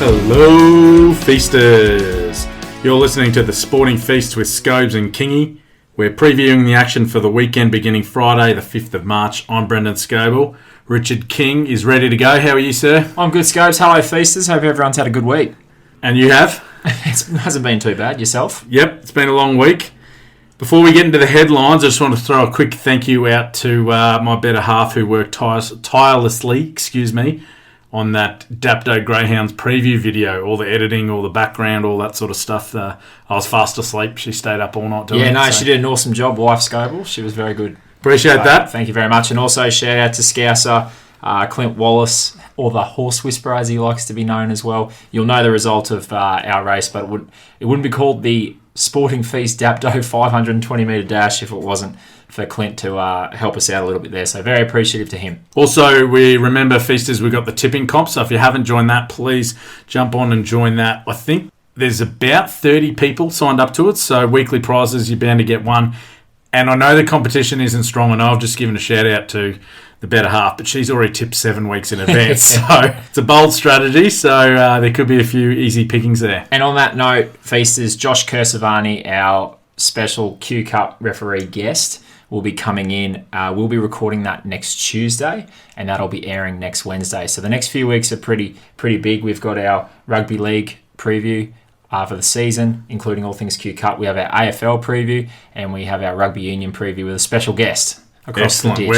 Hello, Feasters. You're listening to The Sporting Feast with Scobes and Kingy. We're previewing the action for the weekend beginning Friday, the 5th of March. I'm Brendan Scoble. Richard King is ready to go. How are you, sir? I'm good, Scobes. Hello, Feasters. Hope everyone's had a good week. And you have? It hasn't been too bad. Yourself? Yep, it's been a long week. Before we get into the headlines, I just want to throw a quick thank you out to my better half who worked tirelessly, on that Dapto Greyhounds preview video, all the editing, all the background, all that sort of stuff. I was fast asleep. She stayed up all night doing it. Yeah, no, she did an awesome job, wife Scoble. She was very good. Appreciate that. Thank you very much. And also shout out to Scouser, Clint Wallace, or the Horse Whisperer as he likes to be known as well. You'll know the result of our race, but it wouldn't be called the Sporting Feast Dapto 520-metre dash if it wasn't for Clint to help us out a little bit there. So very appreciative to him. Also, we remember, Feasters, we've got the tipping comp. So if you haven't joined that, please jump on and join that. I think there's about 30 people signed up to it. So weekly prizes, you're bound to get one. And I know the competition isn't strong, and I've just given a shout out to the better half, but she's already tipped 7 weeks in advance. So it's a bold strategy. So there could be a few easy pickings there. And on that note, Feasters, Josh Kursavani, our special Q Cup referee guest, will be coming in. We'll be recording that next Tuesday, and that'll be airing next Wednesday. So the next few weeks are pretty big. We've got our Rugby League preview for the season, including all things Q Cup. We have our AFL preview, and we have our Rugby Union preview with a special guest across the ditch.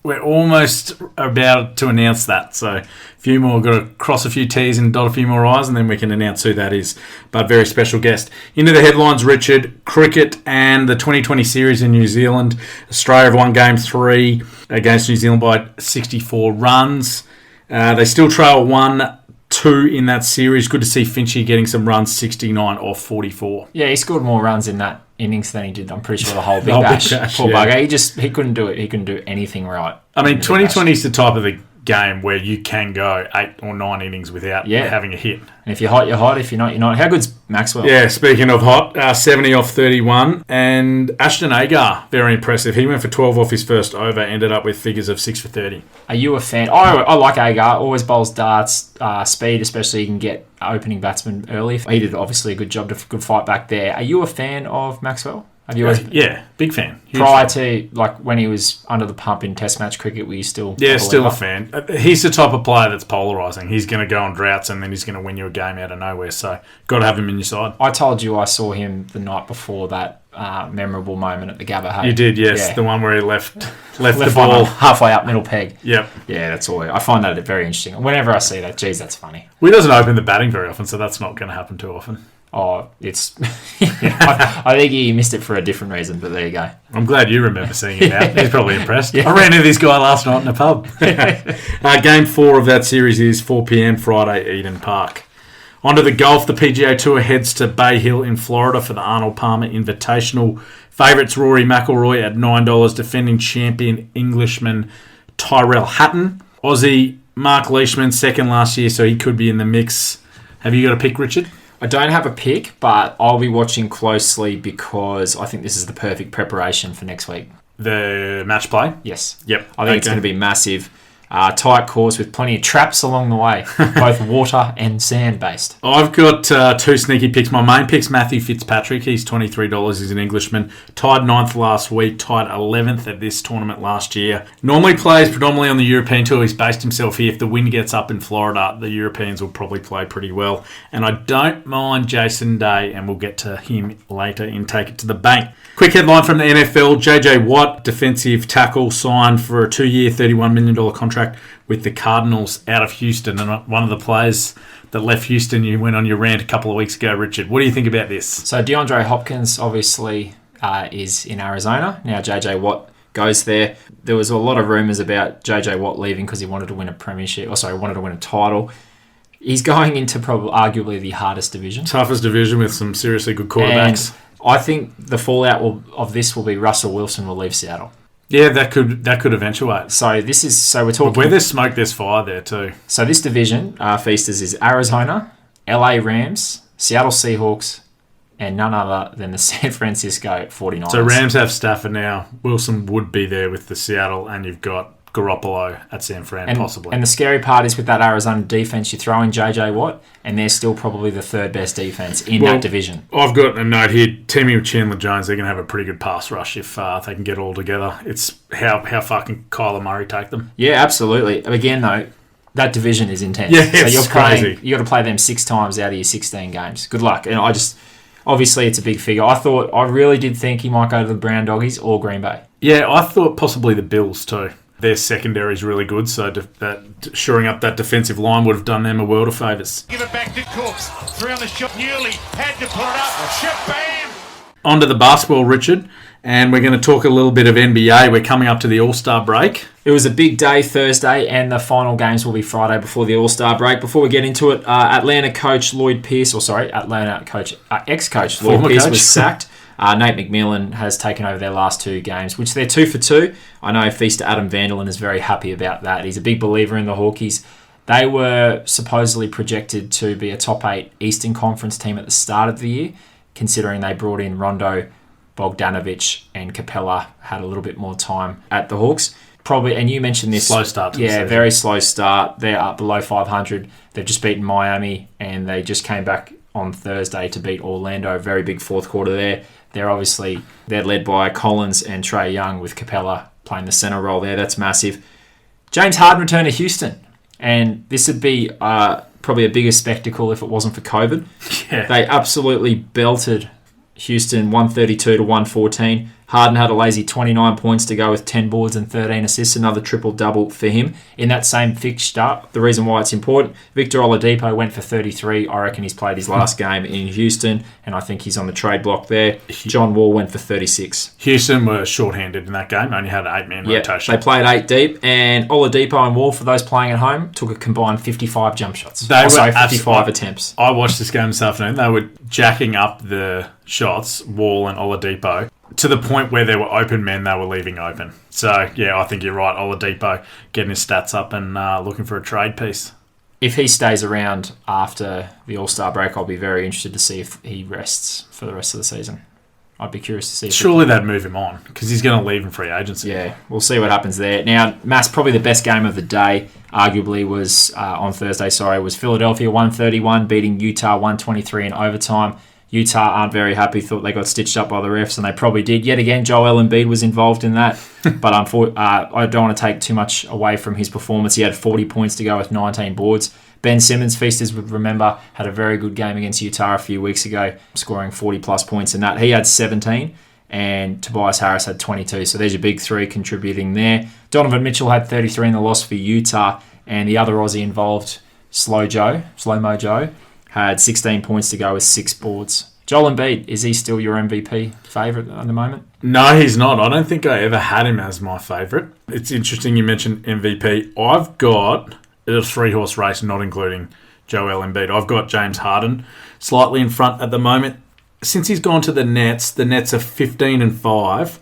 We're almost about to announce that. So a few more, got to cross a few T's and dot a few more I's, and then we can announce who that is. But very special guest. Into the headlines, Richard. Cricket and the 2020 series in New Zealand. Australia have won game 3 against New Zealand by 64 runs. They still trail 1-2 in that series. Good to see Finchie getting some runs, 69 off 44. Yeah, he scored more runs in that innings than he did, I'm pretty sure, the whole Big Bash. Poor bugger. He couldn't do it. He couldn't do anything right. I mean, 2020 is the type of the game where you can go 8 or 9 innings without having a hit. And if you're hot, you're hot. If you're not, you're not. How good's Maxwell? Yeah, speaking of hot, 70 off 31. And Ashton Agar, very impressive. He went for 12 off his first over, ended up with figures of 6 for 30. Are you a fan? I like Agar. Always bowls darts, speed, especially. You can get opening batsmen early. He did obviously a good job, good fight back there. Are you a fan of Maxwell? Have you always... Yeah, big fan. Prior to, like, when he was under the pump in Test match cricket, were you still... Yeah, still a fan. He's the type of player that's polarising. He's going to go on droughts and then he's going to win you a game out of nowhere. So, got to have him in your side. I told you I saw him the night before that memorable moment at the Gabba. Hey? You did, yes. Yeah. The one where he left the ball halfway up middle peg. Yep. Yeah, that's all. I find that very interesting. Whenever I see that, geez, that's funny. Well, he doesn't open the batting very often, so that's not going to happen too often. Oh, it's... I think he missed it for a different reason, but there you go. I'm glad you remember seeing him out. He's probably impressed. Yeah. I ran into this guy last night in a pub. Game 4 of that series is 4 p.m. Friday, Eden Park. Onto the golf. The PGA Tour heads to Bay Hill in Florida for the Arnold Palmer Invitational. Favourites Rory McIlroy at $9, defending champion Englishman Tyrrell Hatton. Aussie Mark Leishman, second last year, so he could be in the mix. Have you got a pick, Richard? I don't have a pick, but I'll be watching closely because I think this is the perfect preparation for next week. The match play? Yes. Yep. I think it's going to be massive. Tight course with plenty of traps along the way, both water and sand based. I've got 2 sneaky picks. My main pick's Matthew Fitzpatrick. He's $23. He's an Englishman. Tied 9th last week. Tied 11th at this tournament last year. Normally plays predominantly on the European Tour. He's based himself here. If the wind gets up in Florida, the Europeans will probably play pretty well. And I don't mind Jason Day, and we'll get to him later in Take It to the Bank. Quick headline from the NFL. JJ Watt, defensive tackle, signed for a 2-year, $31 million contract with the Cardinals out of Houston. And one of the players that left Houston, you went on your rant a couple of weeks ago, Richard. What do you think about this? So DeAndre Hopkins obviously is in Arizona. Now JJ Watt goes there. There was a lot of rumours about JJ Watt leaving because he wanted to win a wanted to win a title. He's going into probably arguably the hardest division. Toughest division with some seriously good quarterbacks. And I think the fallout of this will be Russell Wilson will leave Seattle. Yeah, that could eventuate. So we're talking. But where there's smoke, there's fire there too. So this division, Feasters, is Arizona, LA Rams, Seattle Seahawks, and none other than the San Francisco 49ers. So Rams have Stafford now. Wilson would be there with the Seattle, and you've got Garoppolo at San Fran, possibly. And the scary part is with that Arizona defense, you throw in JJ Watt, and they're still probably the third best defense in that division. I've got a note here. Teaming with Chandler Jones, they're going to have a pretty good pass rush if they can get it all together. It's how far can Kyler Murray take them? Yeah, absolutely. Again, though, that division is intense. Yeah, it's crazy. You got to play them 6 times out of your 16 games. Good luck. And obviously, it's a big figure. I really did think he might go to the Brown Doggies or Green Bay. Yeah, I thought possibly the Bills too. Their secondary is really good, so shoring up that defensive line would have done them a world of favours. Give it back to Cooks. 3 on the shot. Newley had to put it up. Shabam! On to the basketball, Richard, and we're going to talk a little bit of NBA. We're coming up to the All-Star break. It was a big day Thursday, and the final games will be Friday before the All-Star break. Before we get into it, Atlanta ex-coach Lloyd Pierce was sacked. Nate McMillan has taken over their last 2 games, which they're 2 for 2. I know Feaster Adam Vanderlyn is very happy about that. He's a big believer in the Hawkies. They were supposedly projected to be a top 8 Eastern Conference team at the start of the year, considering they brought in Rondo, Bogdanovic, and Capella had a little bit more time at the Hawks. Probably, and you mentioned this. Slow start to the season. Very slow start. They're up below 500. They've just beaten Miami, and they just came back on Thursday to beat Orlando. Very big fourth quarter there. They're led by Collins and Trae Young with Capella playing the center role there. That's massive. James Harden returned to Houston, and this would be probably a bigger spectacle if it wasn't for COVID. Yeah. They absolutely belted Houston 132 to 114. Harden had a lazy 29 points to go with 10 boards and 13 assists, another triple-double for him. In that same fixture, the reason why it's important, Victor Oladipo went for 33. I reckon he's played his last game in Houston, and I think he's on the trade block there. John Wall went for 36. Houston were shorthanded in that game, only had an 8-man rotation. They played 8 deep, and Oladipo and Wall, for those playing at home, took a combined 55 jump shots. 55 attempts. I watched this game this afternoon. They were jacking up the shots, Wall and Oladipo, to the point where there were open men they were leaving open. So, yeah, I think you're right. Oladipo getting his stats up and looking for a trade piece. If he stays around after the All-Star break, I'll be very interested to see if he rests for the rest of the season. I'd be curious to see. Surely they'd move him on because he's going to leave in free agency. Yeah, we'll see what happens there. Now, Mass, probably the best game of the day, arguably, was on Thursday, was Philadelphia 131 beating Utah 123 in overtime. Utah aren't very happy, thought they got stitched up by the refs, and they probably did. Yet again, Joel Embiid was involved in that, but I don't want to take too much away from his performance. He had 40 points to go with 19 boards. Ben Simmons, Feasters would remember, had a very good game against Utah a few weeks ago, scoring 40-plus points in that. He had 17, and Tobias Harris had 22, so there's your big 3 contributing there. Donovan Mitchell had 33 in the loss for Utah, and the other Aussie involved, Slow Mo Joe, had 16 points to go with 6 boards. Joel Embiid, is he still your MVP favourite at the moment? No, he's not. I don't think I ever had him as my favourite. It's interesting you mentioned MVP. I've got a 3-horse race, not including Joel Embiid. I've got James Harden slightly in front at the moment. Since he's gone to the Nets are 15-5,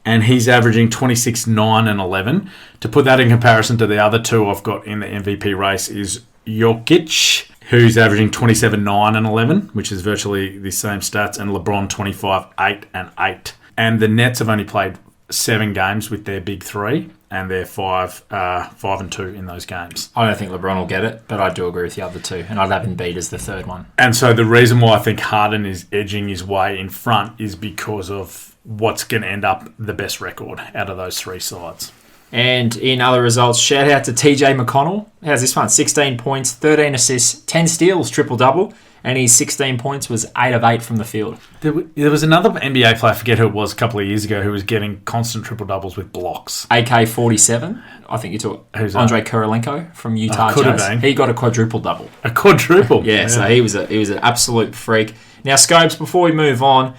and he's averaging 26, 9, and 11. To put that in comparison to the other 2 I've got in the MVP race is Jokic, who's averaging 27, 9, and 11, which is virtually the same stats, and LeBron 25, 8, and 8. And the Nets have only played 7 games with their big 3, and they're 5 and 2 in those games. I don't think LeBron will get it, but I do agree with the other 2, and I'd have Embiid as the third one. And so the reason why I think Harden is edging his way in front is because of what's going to end up the best record out of those 3 sides. And in other results, shout out to TJ McConnell. How's this one? 16 points, 13 assists, 10 steals, triple-double. And his 16 points was 8 of 8 from the field. There was another NBA player, I forget who it was, a couple of years ago, who was getting constant triple-doubles with blocks. AK-47. I think you took Andre Kirilenko from Utah Jazz. He got a quadruple-double. A quadruple? Yeah, so he was an absolute freak. Now, Scobes, before we move on,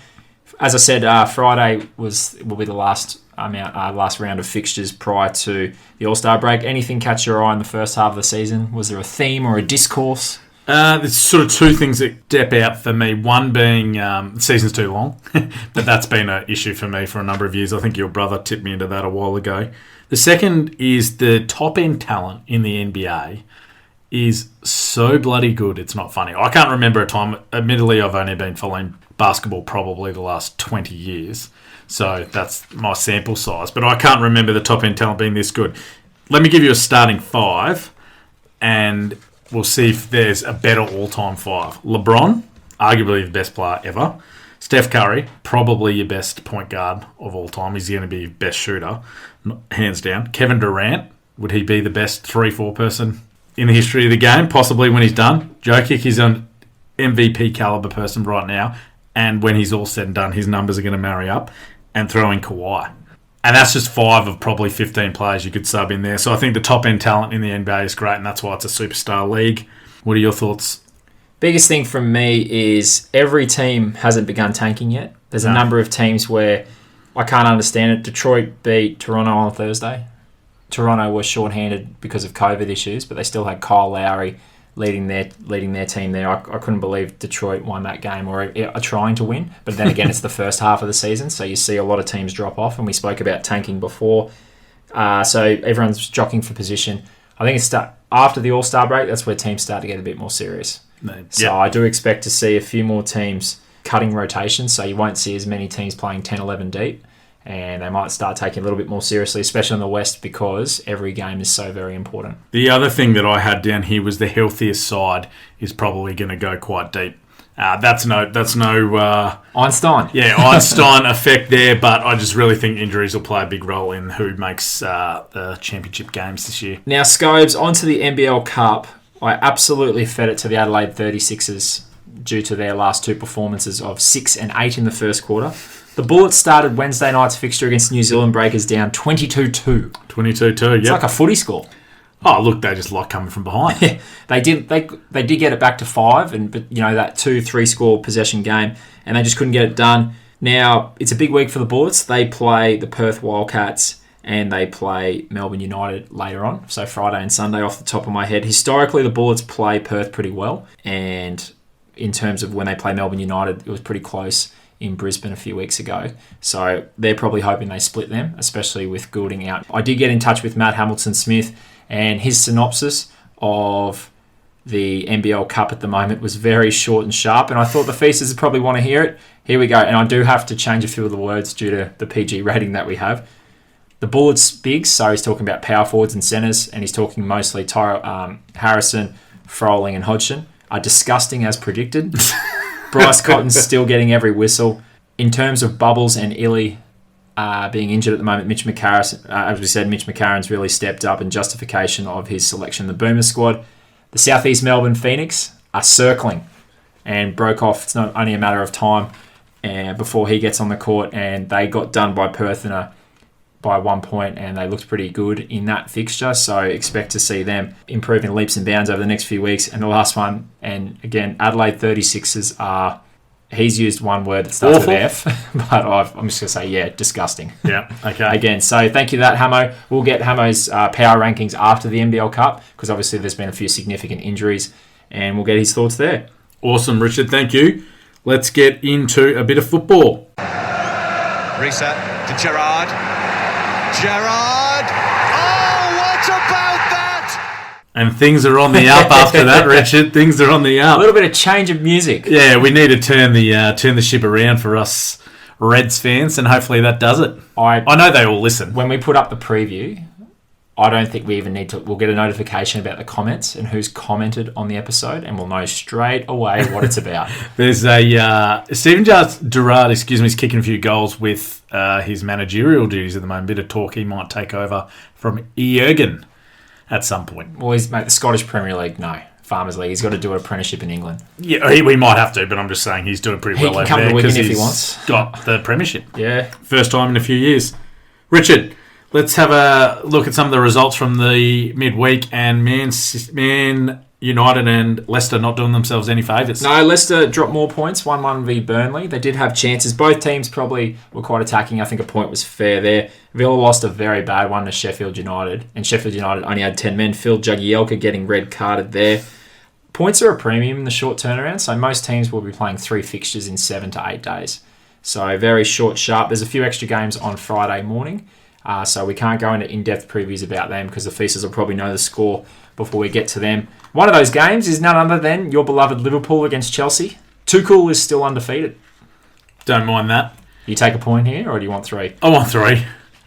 as I said, Friday will be the last round of fixtures prior to the All-Star break. Anything catch your eye in the first half of the season? Was there a theme or a discourse? There's sort of 2 things that step out for me. One being the season's too long, but that's been an issue for me for a number of years. I think your brother tipped me into that a while ago. The second is the top-end talent in the NBA is so bloody good, it's not funny. I can't remember a time, admittedly, I've only been following basketball probably the last 20 years, so that's my sample size, but I can't remember the top-end talent being this good. let me give you a starting 5, and we'll see if there's a better all-time 5. LeBron, arguably the best player ever. Steph Curry, probably your best point guard of all time. He's going to be your best shooter, hands down. Kevin Durant, would he be the best 3-4 person in the history of the game? Possibly when he's done. Jokic is an MVP caliber person right now, and when he's all said and done, his numbers are going to marry up. And throw in Kawhi. And that's just 5 of probably 15 players you could sub in there. So I think the top-end talent in the NBA is great, and that's why it's a superstar league. What are your thoughts? Biggest thing from me is every team hasn't begun tanking yet. There's a number of teams where I can't understand it. Detroit beat Toronto on Thursday. Toronto was shorthanded because of COVID issues, but they still had Kyle Lowry leading their team there. I couldn't believe Detroit won that game or are trying to win. But then again, it's the first half of the season, so you see a lot of teams drop off, and we spoke about tanking before. So everyone's jockeying for position. I think it's after the All-Star break, that's where teams start to get a bit more serious. So I do expect to see a few more teams cutting rotations, so you won't see as many teams playing 10, 11 deep, and they might start taking a little bit more seriously, especially in the West, because every game is so very important. The other thing that I had down here was the healthiest side is probably going to go quite deep. That's no Einstein. Yeah, Einstein effect there, but I just really think injuries will play a big role in who makes the championship games this year. Now, Scobes, onto the NBL Cup. I absolutely fed it to the Adelaide 36ers due to their last 2 performances of 6 and 8 in the first quarter. The Bullets started Wednesday night's fixture against New Zealand Breakers down 22-2. 22-2, yeah. It's like a footy score. Oh, look, they just like coming from behind. They did get it back to 5, but that 2-3 score possession game, and they just couldn't get it done. Now, it's a big week for the Bullets. They play the Perth Wildcats and they play Melbourne United later on, so Friday and Sunday off the top of my head. Historically, the Bullets play Perth pretty well, and in terms of when they play Melbourne United, it was pretty close in Brisbane a few weeks ago. So they're probably hoping they split them, especially with Goulding out. I did get in touch with Matt Hamilton-Smith, and his synopsis of the NBL Cup at the moment was very short and sharp, and I thought the feasters would probably want to hear it. Here we go, and I do have to change a few of the words due to the PG rating that we have. The Bullets bigs, so he's talking about power forwards and centres, and he's talking mostly Harrison, Froling and Hodgson, are disgusting as predicted. Bryce Cotton's still getting every whistle. In terms of Bubbles and Illy being injured at the moment, Mitch McCarron, as we said, Mitch McCarron's really stepped up in justification of his selection in the Boomer squad. The Southeast Melbourne Phoenix are circling, and Brokoff, it's not only a matter of time before he gets on the court, and they got done by Perth by 1 point, and they looked pretty good in that fixture, so expect to see them improve in leaps and bounds over the next few weeks. And the last one, and again, Adelaide 36ers are, he's used one word that starts with F, but I'm just going to say, disgusting. Yeah, okay. Again, so thank you for that, Hamo. We'll get Hamo's power rankings after the NBL Cup, because obviously there's been a few significant injuries, and we'll get his thoughts there. Awesome, Richard, thank you. Let's get into a bit of football. Reset to Gerard. Gerard! Oh, what about that? And things are on the up after that, Richard. Things are on the up. A little bit of change of music. Yeah, we need to turn the ship around for us Reds fans, and hopefully that does it. I know they all listen. When we put up the preview, I don't think we even need to. We'll get a notification about the comments and who's commented on the episode, and we'll know straight away what it's about. There's a Stephen Gerrard, is kicking a few goals with his managerial duties at the moment. Bit of talk he might take over from Jurgen at some point. Well, he's the Scottish Premier League. No, Farmers League. He's got to do an apprenticeship in England. Yeah, we might have to, but I'm just saying he's doing pretty well over there because he's got the premiership. Yeah, first time in a few years. Richard, let's have a look at some of the results from the midweek, and Man United and Leicester not doing themselves any favours. No, Leicester dropped more points, 1-1 v Burnley. They did have chances. Both teams probably were quite attacking. I think a point was fair there. Villa lost a very bad one to Sheffield United, and Sheffield United only had 10 men. Phil Jagielka getting red carded there. Points are a premium in the short turnaround, so most teams will be playing 3 fixtures in 7 to 8 days. So very short, sharp. There's a few extra games on Friday morning. So we can't go into in-depth previews about them because the Feasters will probably know the score before we get to them. One of those games is none other than your beloved Liverpool against Chelsea. Tuchel is still undefeated. Don't mind that. You take a point here, or do you want 3? I want 3.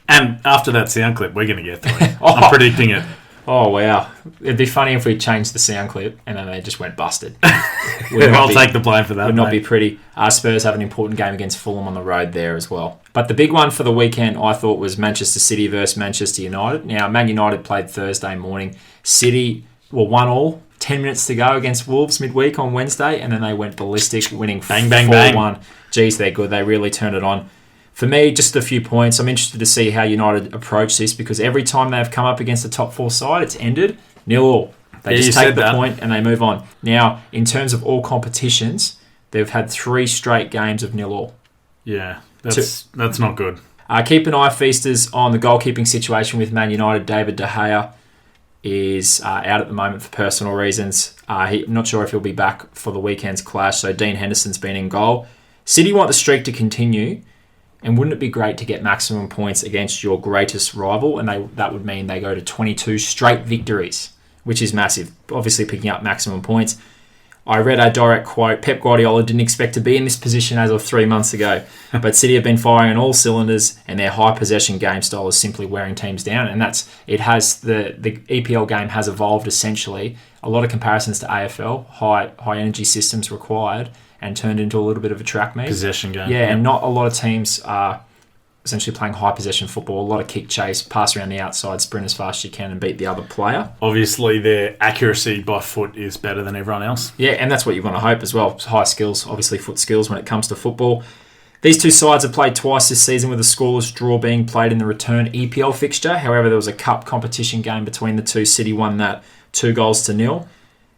And after that sound clip, we're going to get 3. I'm predicting it. Oh, wow. It'd be funny if we changed the sound clip and then they just went busted. I'll take the blame for that. Would not be pretty. Spurs have an important game against Fulham on the road there as well. But the big one for the weekend, I thought, was Manchester City versus Manchester United. Now, Man United played Thursday morning. City were 1-1, 10 minutes to go against Wolves midweek on Wednesday, and then they went ballistic, winning 4-1. Geez, they're good. They really turned it on. For me, just a few points. I'm interested to see how United approach this because every time they've come up against a top 4 side, it's ended 0-0. They just take the point and they move on. Now, in terms of all competitions, they've had 3 straight games of 0-0. Yeah, that's not good. Keep an eye, Feasters, on the goalkeeping situation with Man United. David De Gea is out at the moment for personal reasons. I'm not sure if he'll be back for the weekend's clash, so Dean Henderson's been in goal. City want the streak to continue. And wouldn't it be great to get maximum points against your greatest rival? And that would mean they go to 22 straight victories, which is massive. Obviously picking up maximum points. I read a direct quote. Pep Guardiola didn't expect to be in this position as of 3 months ago. But City have been firing on all cylinders and their high possession game style is simply wearing teams down. And the EPL game has evolved essentially. A lot of comparisons to AFL, high energy systems required, and turned into a little bit of a track meet. Possession game. Yeah, and not a lot of teams are essentially playing high possession football. A lot of kick chase, pass around the outside, sprint as fast as you can and beat the other player. Obviously, their accuracy by foot is better than everyone else. Yeah, and that's what you want to hope as well. High skills, obviously foot skills when it comes to football. These two sides have played twice this season with a scoreless draw being played in the return EPL fixture. However, there was a cup competition game between the two. City won that 2-0.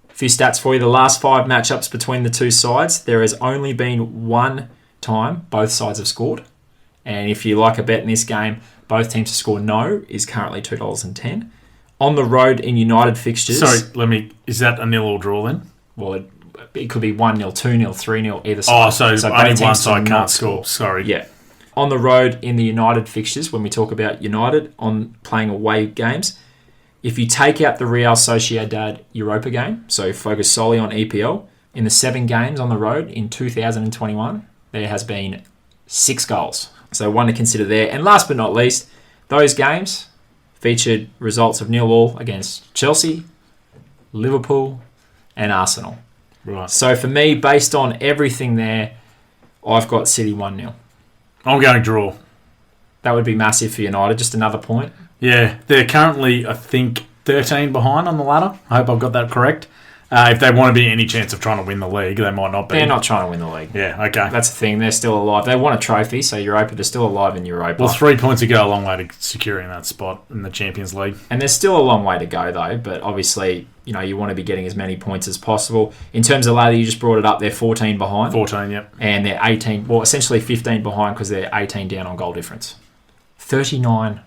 A few stats for you. The last 5 matchups between the two sides, there has only been one time both sides have scored. And if you like a bet in this game, both teams to score no is currently $2.10. On the road in United fixtures... Sorry, is that a 0 or draw then? Well, it could be 1-0, 2-0, 3-0, either side. Oh, so only one side can't score. Sorry. Yeah. On the road in the United fixtures, when we talk about United on playing away games, if you take out the Real Sociedad Europa game, so focus solely on EPL, in the 7 games on the road in 2021, there has been 6 goals. So one to consider there. And last but not least, those games featured results of 0-0 against Chelsea, Liverpool, and Arsenal. Right. So for me, based on everything there, I've got City 1-0. I'm going to draw. That would be massive for United. Just another point. Yeah, they're currently, I think, 13 behind on the ladder. I hope I've got that correct. If they want to be any chance of trying to win the league, they might not be. They're not trying to win the league. Yeah, okay. That's the thing. They're still alive. They want a trophy, so Europa, they're still alive in Europa. Well, 3 points would go a long way to securing that spot in the Champions League. And there's still a long way to go, though. But obviously, you want to be getting as many points as possible. In terms of ladder, you just brought it up. They're 14 behind. 14, yep. And they're 18, well, essentially 15 behind because they're 18 down on goal difference. 39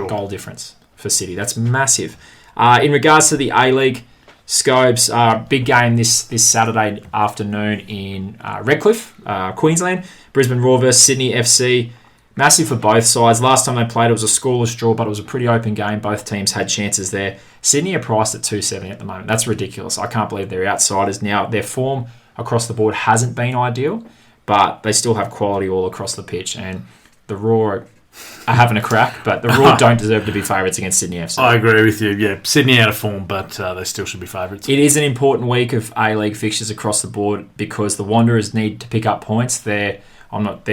goal difference for City. That's massive. In regards to the A-League, Scobes, big game this Saturday afternoon in Redcliffe, Queensland. Brisbane Roar versus Sydney FC. Massive for both sides. Last time they played, it was a scoreless draw, but it was a pretty open game. Both teams had chances there. Sydney are priced at $2.70 at the moment. That's ridiculous. I can't believe they're outsiders now. Their form across the board hasn't been ideal, but they still have quality all across the pitch. And the Roar are having a crack, but the Roar don't deserve to be favourites against Sydney FC. I agree with you. Yeah, Sydney out of form, but they still should be favourites. It is an important week of A-League fixtures across the board because the Wanderers need to pick up points. They're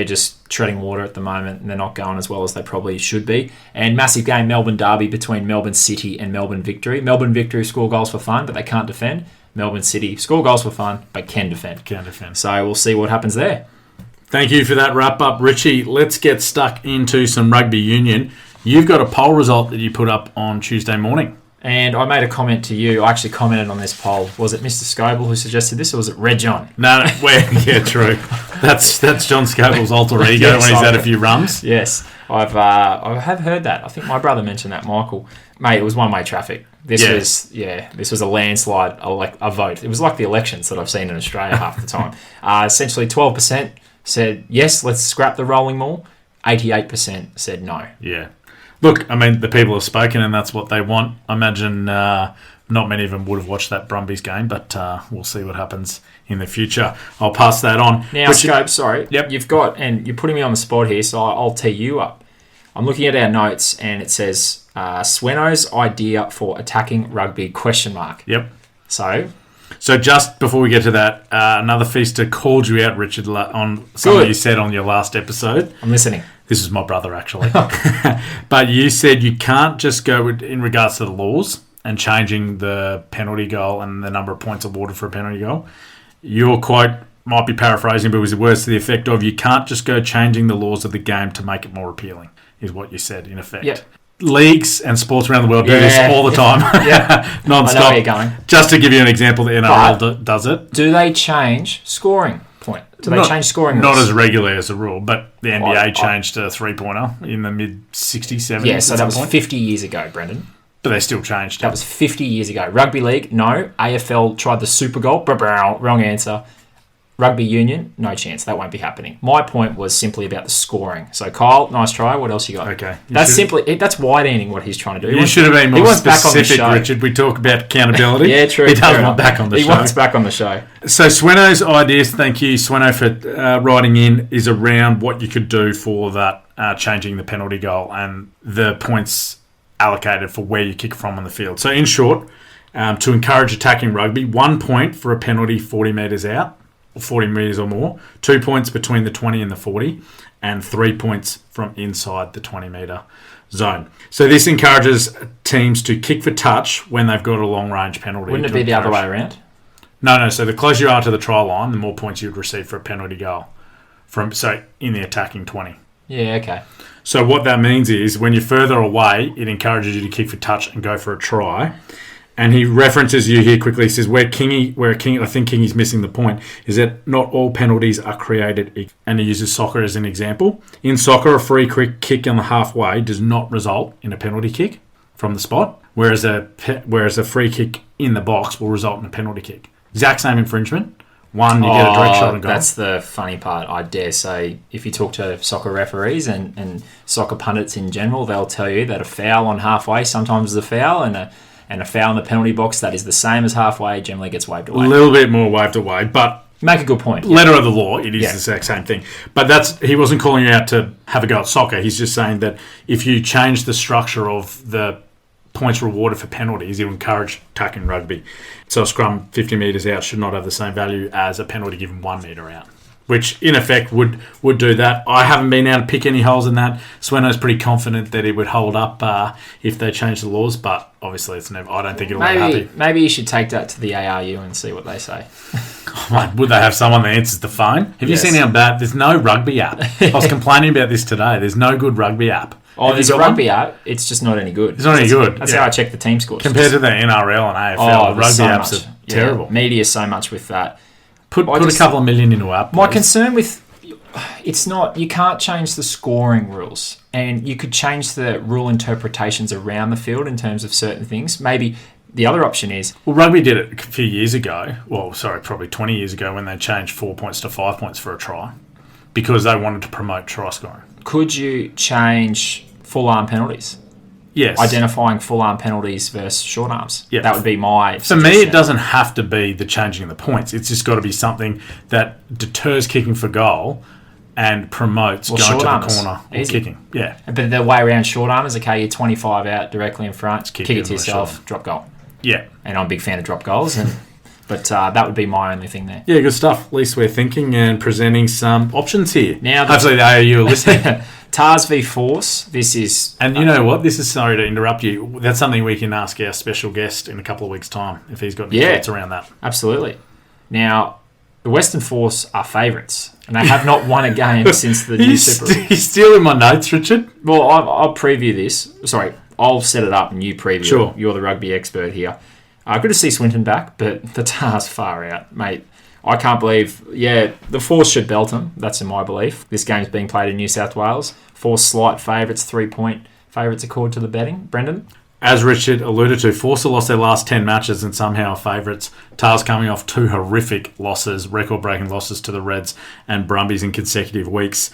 just treading water at the moment and they're not going as well as they probably should be. And massive game, Melbourne Derby between Melbourne City and Melbourne Victory. Melbourne Victory score goals for fun, but they can't defend. Melbourne City score goals for fun, but can defend. So we'll see what happens there. Thank you for that wrap-up, Richie. Let's get stuck into some rugby union. You've got a poll result that you put up on Tuesday morning. And I made a comment to you. I actually commented on this poll. Was it Mr. Scoble who suggested this, or was it Red John? No, yeah, true. That's John Scoble's alter ego Yes, when he's had a few rums. Yes, I have heard that. I think my brother mentioned that, Michael. Mate, it was one-way traffic. This was a landslide, a vote. It was like the elections that I've seen in Australia half the time. Essentially, 12% said, yes, let's scrap the rolling maul. 88% said no. Yeah. Look, I mean, the people have spoken and that's what they want. I imagine not many of them would have watched that Brumbies game, but we'll see what happens in the future. I'll pass that on. Now, Scope, sorry. Yep. You've got, and you're putting me on the spot here, so I'll tee you up. I'm looking at our notes and it says Sweno's idea for attacking rugby ? Yep. So just before we get to that, another feaster called you out, Richard, on something you said on your last episode. I'm listening. This is my brother, actually. But you said you can't just go in regards to the laws and changing the penalty goal and the number of points awarded for a penalty goal. Your quote might be paraphrasing, but it was words to the effect of, you can't just go changing the laws of the game to make it more appealing, is what you said, in effect. Yep. Leagues and sports around the world do this all the time, non-stop. I know where you're going. Just to give you an example, the NRL does it. Do they change scoring point? Do they change scoring rules? Not as regularly as a rule, but the NBA changed a three-pointer in the mid-60s, 70s. Yeah, so that was 50 years ago, Brendan. But they still changed it. That was 50 years ago. Rugby League, no. AFL tried the Super Goal. Wrong answer. Rugby Union, no chance. That won't be happening. My point was simply about the scoring. So, Kyle, nice try. What else you got? Okay. That's wide-handing what he's trying to do. You should have been more specific, Richard. We talk about accountability. Yeah, true. He does want back on the show. He wants back on the show. So, Sweno's ideas, thank you, Sweno, for writing in, is around what you could do for that, changing the penalty goal and the points allocated for where you kick from on the field. So, in short, to encourage attacking rugby, 1 point for a penalty 40 metres out, 40 metres or more, 2 points between the 20 and the 40, and 3 points from inside the 20-metre zone. So this encourages teams to kick for touch when they've got a long-range penalty. Wouldn't it be the other way around? No. So the closer you are to the try line, the more points you'd receive for a penalty goal in the attacking 20. Yeah, okay. So what that means is when you're further away, it encourages you to kick for touch and go for a try. And he references you here quickly. He says, I think Kingy's missing the point, is that not all penalties are created equal. And he uses soccer as an example. In soccer, a free kick on the halfway does not result in a penalty kick from the spot, whereas a free kick in the box will result in a penalty kick. Exact same infringement. One, you get a direct shot and goal. That's the funny part. I dare say, if you talk to soccer referees and soccer pundits in general, they'll tell you that a foul on halfway sometimes is a foul, and a foul in the penalty box that is the same as halfway generally gets waved away. A little bit more waved away, but make a good point. Letter of the law, it is the exact same thing. But he wasn't calling you out to have a go at soccer. He's just saying that if you change the structure of the points rewarded for penalties, you encourage attacking rugby. So a scrum 50 metres out should not have the same value as a penalty given 1 metre out, which in effect would do that. I haven't been able to pick any holes in that. Sweno's pretty confident that it would hold up if they change the laws, but obviously it's never. I don't think it'll be happy. Maybe you should take that to the ARU and see what they say. Would they have someone that answers the phone? Have you seen how bad? There's no rugby app. I was complaining about this today. There's no good rugby app. Oh, there's a rugby app. It's just not any good. It's not any good. That's how I check the team scores. Compared to the NRL and AFL, the rugby apps are terrible. Media so much with that. Put a couple of million into app. My concern with it's not, you can't change the scoring rules, and you could change the rule interpretations around the field in terms of certain things. Maybe the other option is... Well, rugby did it a few years ago. Well, sorry, probably 20 years ago when they changed 4 points to 5 points for a try because they wanted to promote try scoring. Could you change full-arm penalties? Yes. Identifying full-arm penalties versus short arms. Yeah. That would be my For me, it doesn't have to be the changing of the points. It's just got to be something that deters kicking for goal and promotes going to the corner or kicking. Yeah. But the way around short arm is, okay, you're 25 out directly in front, kick it to yourself, drop goal. Yeah. And I'm a big fan of drop goals, but that would be my only thing there. Yeah, good stuff. At least we're thinking and presenting some options here. Now, hopefully the AAU are listening. Tars v Force, this is... And you know what? This is, sorry to interrupt you, that's something we can ask our special guest in a couple of weeks' time if he's got any thoughts around that. Absolutely. Now, the Western Force are favourites, and they have not won a game since the new Super League. He's stealing my notes, Richard. Well, I'll preview this. Sorry, I'll set it up and you preview Sure. it. You're the rugby expert here. Good to see Swinton back, but the Tars far out, mate. I can't believe... Yeah, the Force should belt them. That's in my belief. This game's being played in New South Wales. Force slight favourites, 3-point favourites according to the betting. Brendan? As Richard alluded to, Force have lost their last 10 matches and somehow are favourites. Tars coming off 2 horrific losses, record-breaking losses to the Reds and Brumbies in consecutive weeks.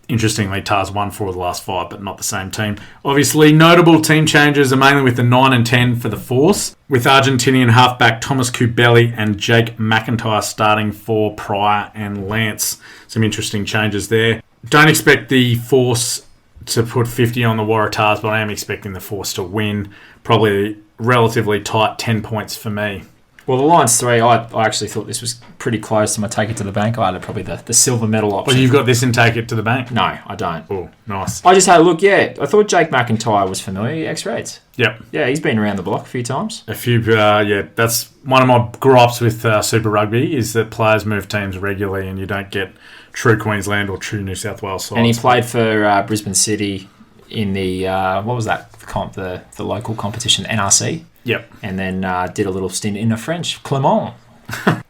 Interestingly, Tars won 4 of the last 5, but not the same team. Obviously, notable team changes are mainly with the 9 and 10 for the Force, with Argentinian halfback Thomas Kubeli and Jake McIntyre starting for Pryor and Lance. Some interesting changes there. Don't expect the Force to put 50 on the Waratahs, but I am expecting the Force to win. Probably relatively tight 10 points for me. Well, the line's 3. I actually thought this was pretty close to my take it to the bank. I had probably the silver medal option. Well, you've got this in take it to the bank? No, I don't. Oh, nice. I just had a look, I thought Jake McIntyre was familiar, X-Reds. Yep. Yeah, he's been around the block a few times. A few, that's one of my gripes with Super Rugby is that players move teams regularly and you don't get true Queensland or true New South Wales sides. And he played for Brisbane City in the, what was that comp, the local competition, NRC. Yep. And then did a little stint in the French, Clermont.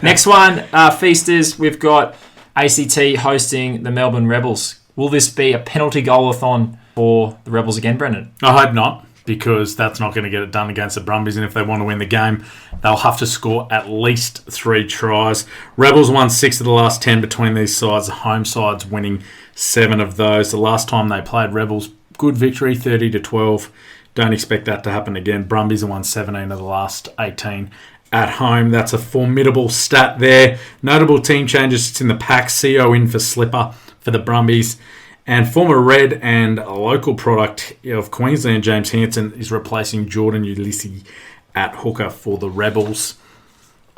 Next one, Feasters, we've got ACT hosting the Melbourne Rebels. Will this be a penalty goal-a-thon for the Rebels again, Brendan? I hope not, because that's not going to get it done against the Brumbies, and if they want to win the game, they'll have to score at least 3 tries. Rebels won 6 of the last 10 between these sides, the home sides winning 7 of those. The last time they played Rebels, good victory, 30-12. Don't expect that to happen again. Brumbies have won 17 of the last 18 at home. That's a formidable stat there. Notable team changes. It's in the pack. CO in for Slipper for the Brumbies. And former Red and a local product of Queensland, James Hanson, is replacing Jordan Ulysses at hooker for the Rebels.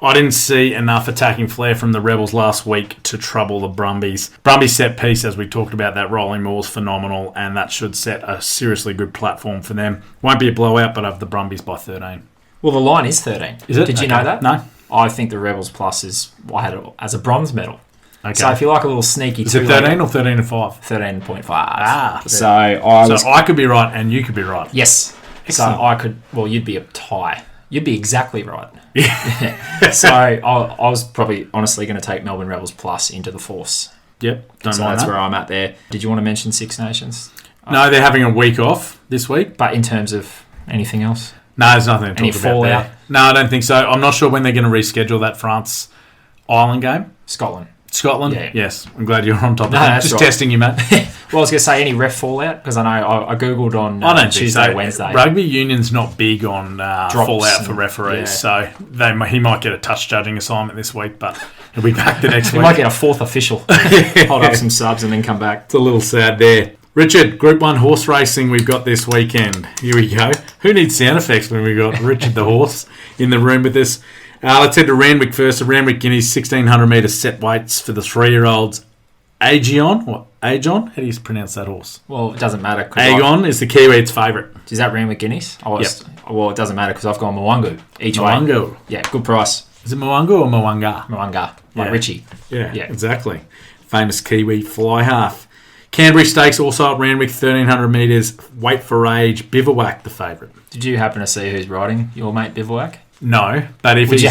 I didn't see enough attacking flair from the Rebels last week to trouble the Brumbies. Brumbies set piece, as we talked about, that rolling maul's phenomenal, and that should set a seriously good platform for them. Won't be a blowout, but I have the Brumbies by 13. Well, the line is 13. Is it? Did you know that? No. I think the Rebels Plus is, I had it as a bronze medal. Okay. So if you like a little sneaky... Is it 13 or 13.5? 13.5. Ah. So I could be right and you could be right. Yes. Excellent. So I could... Well, you'd be a tie. You'd be exactly right. Yeah. So I was probably honestly going to take Melbourne Rebels Plus into the Force. Yep. So that's where I'm at there. Did you want to mention Six Nations? No, they're having a week off this week. But in terms of anything else? No, there's nothing to talk Any about fallout? there. No, I don't think so. I'm not sure when they're going to reschedule that France-Ireland game. Scotland. Yeah. Yes. I'm glad you're on top of No, that. that's Just right. testing you, mate. Well, I was going to say any ref fallout because I know I googled on I don't Tuesday, think so. Wednesday. Rugby union's not big on fallout for referees, so he might get a touch judging assignment this week, but he'll be back the next He week. might get a 4th official, hold up some subs and then come back. It's a little sad there. Richard, Group 1 horse racing we've got this weekend. Here we go. Who needs sound effects when we've got Richard the horse in the room with us? Let's head to Randwick first. The Randwick Guineas 1,600 metre set weights for the 3-year-olds. Aegon? How do you pronounce that horse? Well, it doesn't matter. Aegon is the Kiwis' favourite. Is that Randwick Guineas? Well, it doesn't matter because I've gone Mwangu each way. Mwangu. Yeah, good price. Is it Mwangu or Mwanga? Mwanga, like Yeah. Richie. Yeah, exactly. Famous Kiwi fly half. Canterbury Stakes also at Randwick, 1,300 metres. Weight for age. Bivouac the favourite. Did you happen to see who's riding your mate Bivouac? No, but if Would you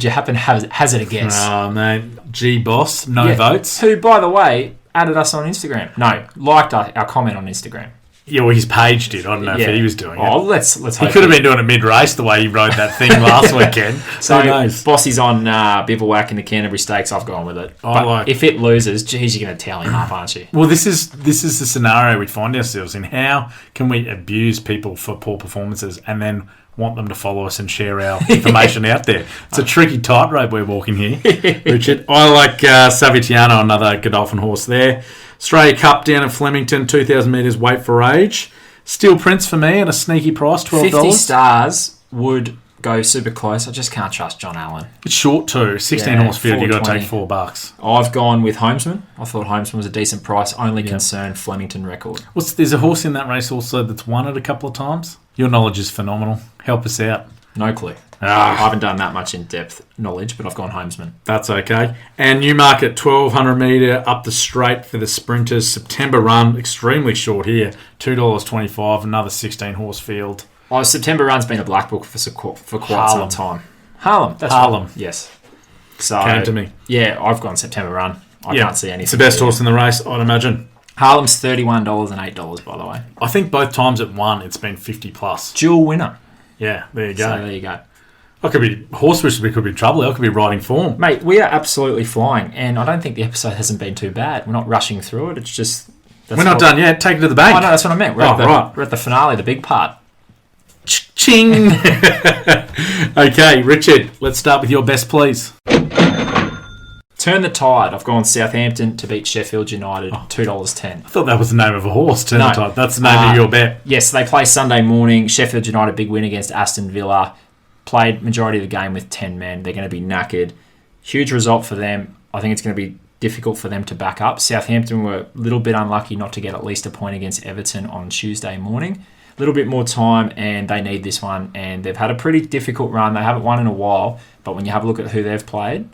happen to hazard a guess? Oh, mate. G-Boss, no votes. Who, by the way, added us on Instagram. No, liked our comment on Instagram. Yeah, well, his page did. I don't know if he was doing it. Let's He hope could have been doing it mid-race the way he rode that thing last weekend. So, who knows? Bossy's on Bivouac in the Canterbury Stakes. I've gone with it. But if it loses, geez, you're going to tally him up, aren't you? Well, this is the scenario we find ourselves in. How can we abuse people for poor performances and then want them to follow us and share our information out there? It's a tricky tightrope we're walking here, Richard. I like Savigliano, another Godolphin horse there. Australia Cup down at Flemington, 2,000 metres weight for age. Steel Prince for me at a sneaky price, $12. 50 stars would go super close. I just can't trust John Allen. It's short too. 16 horse field, you've got to take $4. I've gone with Homesman. I thought Homesman was a decent price. Only concern Flemington record. There's a horse in that race also that's won it a couple of times. Your knowledge is phenomenal. Help us out. No clue. I haven't done that much in-depth knowledge, but I've gone Homesman. That's okay. And Newmarket, 1,200 metre up the straight for the sprinters. September run, extremely short here. $2.25, another 16 horse field. September run's been a black book for quite Harlem. some time. Harlem. That's Harlem. Right. Yes. So Came to me. Yeah, I've gone September run. I can't see anything. It's the best horse in the race, I'd imagine. Harlem's $31 and $8, by the way. I think both times it won, it's been 50 plus. Dual winner. Yeah, there you go. So there you go. I could be horse whisperer, could be trouble. I could be riding form. Mate, we are absolutely flying, and I don't think the episode hasn't been too bad. We're not rushing through it. It's just we're not done yet. Take it to the bank. Oh no, that's what I meant. We're at the finale, the big part. Ching. Okay, Richard, let's start with your best, please. Turn the Tide. I've gone Southampton to beat Sheffield United, $2.10. I thought that was the name of a horse, Turn the Tide. That's the name of your bet. Yes, they play Sunday morning. Sheffield United, big win against Aston Villa. Played majority of the game with 10 men. They're going to be knackered. Huge result for them. I think it's going to be difficult for them to back up. Southampton were a little bit unlucky not to get at least a point against Everton on Tuesday morning. A little bit more time, and they need this one. And they've had a pretty difficult run. They haven't won in a while, but when you have a look at who they've played,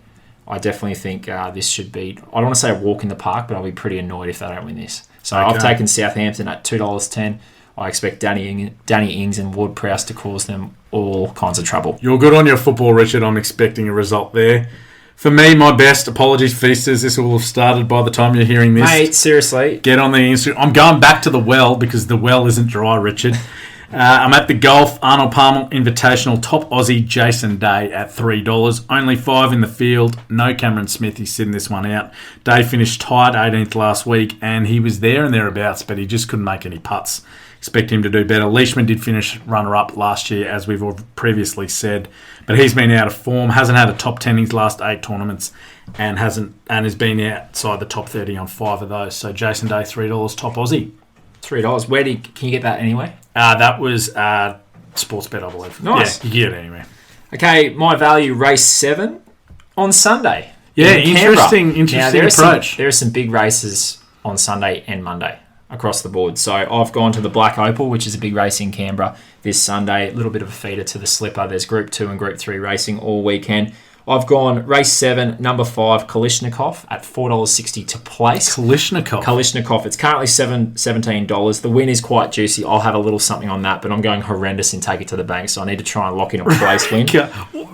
I definitely think this should be, I don't want to say a walk in the park, but I'll be pretty annoyed if they don't win this. So I've taken Southampton at $2.10. I expect Danny Ings and Ward Prowse to cause them all kinds of trouble. You're good on your football, Richard. I'm expecting a result there. For me, my best, apologies, Feasters. This will have started by the time you're hearing this. Mate, seriously. Get on the Instagram. I'm going back to the well because the well isn't dry, Richard. I'm at the Golf Arnold Palmer Invitational Top Aussie Jason Day at $3. Only 5 in the field. No Cameron Smith. He's sitting this one out. Day finished tied 18th last week, and he was there and thereabouts, but he just couldn't make any putts. Expect him to do better. Leishman did finish runner-up last year, as we've previously said, but he's been out of form. Hasn't had a top 10 in his last 8 tournaments, and has been outside the top 30 on 5 of those. So Jason Day, $3 top Aussie. $3. Where can you get that anyway? That was Sportsbet, I believe. Nice. Yeah, you get it anyway. Okay, my value, race 7 on Sunday. Yeah, interesting approach. There are some big races on Sunday and Monday across the board. So I've gone to the Black Opal, which is a big race in Canberra this Sunday. A little bit of a feeder to the Slipper. There's Group 2 and Group 3 racing all weekend. I've gone race 7, number 5, Kalishnikov at $4.60 to place. Kalishnikov. It's currently $17. The win is quite juicy. I'll have a little something on that, but I'm going horrendous and take it to the bank, so I need to try and lock in a place win.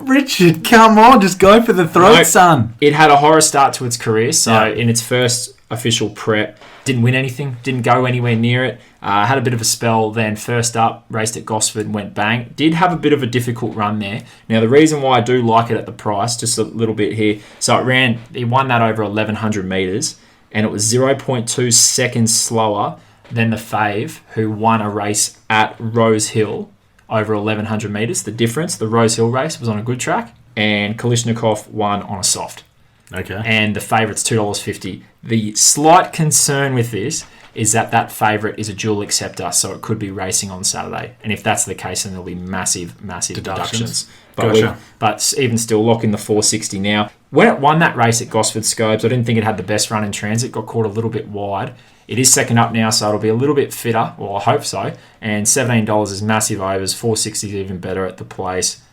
Richard, come on, just go for the throat, son. It had a horror start to its career, so in its first official prep, didn't win anything, didn't go anywhere near it. Had a bit of a spell then. First up, raced at Gosford, went bang. Did have a bit of a difficult run there. Now, the reason why I do like it at the price, just a little bit here, so it won that over 1,100 metres, and it was 0.2 seconds slower than the fave, who won a race at Rose Hill over 1,100 metres. The difference, the Rose Hill race was on a good track, and Kalishnikov won on a soft. Okay. And the favourite's $2.50. The slight concern with this is that favourite is a dual acceptor, so it could be racing on Saturday. And if that's the case, then there'll be massive deductions. But even still, lock in the $4.60 now. When it won that race at Gosford Scobes, I didn't think it had the best run in transit. Got caught a little bit wide. It is second up now, so it'll be a little bit fitter. Well, I hope so. And $17 is massive overs. $4.60 is even better at the place.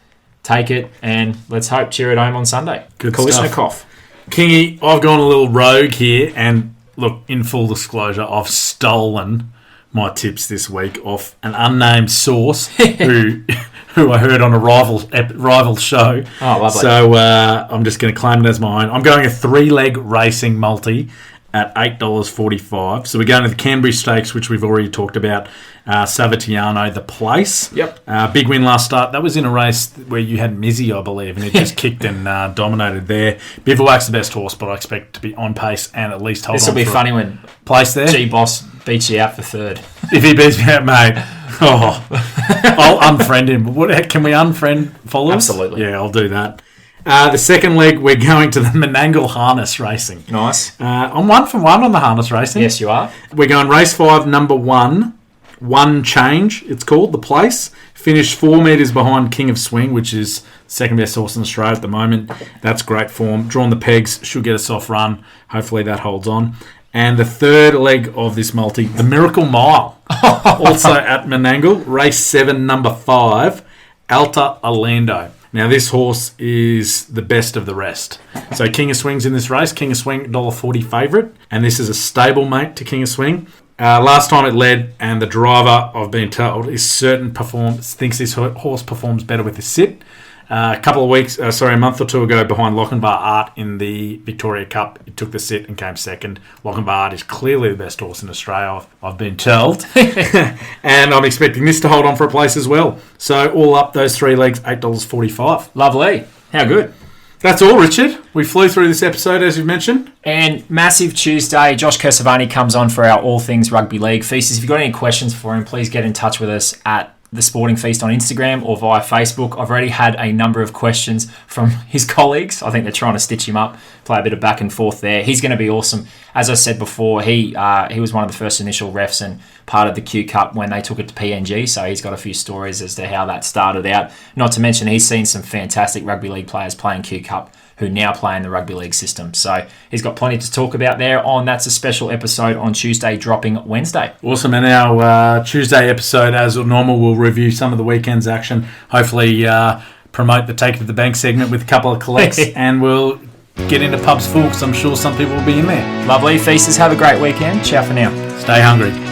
Take it, and let's hope cheer it home on Sunday. Good Kalishnikov. Stuff. Kingy, I've gone a little rogue here, and look, in full disclosure, I've stolen my tips this week off an unnamed source who I heard on a rival show. Oh, lovely. So I'm just going to claim it as mine. I'm going a 3-leg racing multi at $8.45. So we're going to the Canberra Stakes, which we've already talked about. Savatiano, the place. Yep. Big win last start. That was in a race where you had Mizzy, I believe, and it just kicked and dominated there. Bivouac's the best horse, but I expect to be on pace and at least hold on. This will be funny when place there. G-Boss beats you out for third. If he beats me out, mate, I'll unfriend him. Can we unfriend followers? Absolutely. Yeah, I'll do that. The second leg, we're going to the Menangle Harness Racing. Nice. I'm 1 for 1 on the harness racing. Yes, you are. We're going race 5, number 1. One Change, it's called, the place. Finished 4 metres behind King of Swing, which is second best horse in Australia at the moment. That's great form. Drawn the pegs, should get a soft run. Hopefully that holds on. And the third leg of this multi, the Miracle Mile, also at Menangle. Race 7, number 5, Alta Orlando. Now, this horse is the best of the rest. So King of Swing's in this race. King of Swing, $1.40 favourite. And this is a stable mate to King of Swing. Last time it led, and the driver, I've been told, thinks this horse performs better with the sit. A month or two ago, behind Lochinvar Art in the Victoria Cup, it took the sit and came second. Lochinvar Art is clearly the best horse in Australia, I've been told. And I'm expecting this to hold on for a place as well. So all up, those 3 legs, $8.45. Lovely. How good. That's all, Richard. We flew through this episode, as you've mentioned. And massive Tuesday, Josh Kersavani comes on for our All Things Rugby League. Feasters, if you've got any questions for him, please get in touch with us at the Sporting Feast on Instagram or via Facebook. I've already had a number of questions from his colleagues. I think they're trying to stitch him up, play a bit of back and forth there. He's going to be awesome. As I said before, he was one of the first initial refs and part of the Q Cup when they took it to PNG, so he's got a few stories as to how that started out. Not to mention he's seen some fantastic rugby league players playing Q Cup who now play in the rugby league system. So he's got plenty to talk about there on That's a Special episode on Tuesday, dropping Wednesday. Awesome. And our Tuesday episode, as normal, we'll review some of the weekend's action. Hopefully promote the Take It to the Bank segment with a couple of collects, and we'll get into pubs full because I'm sure some people will be in there. Lovely. Feasters, have a great weekend. Ciao for now. Stay hungry.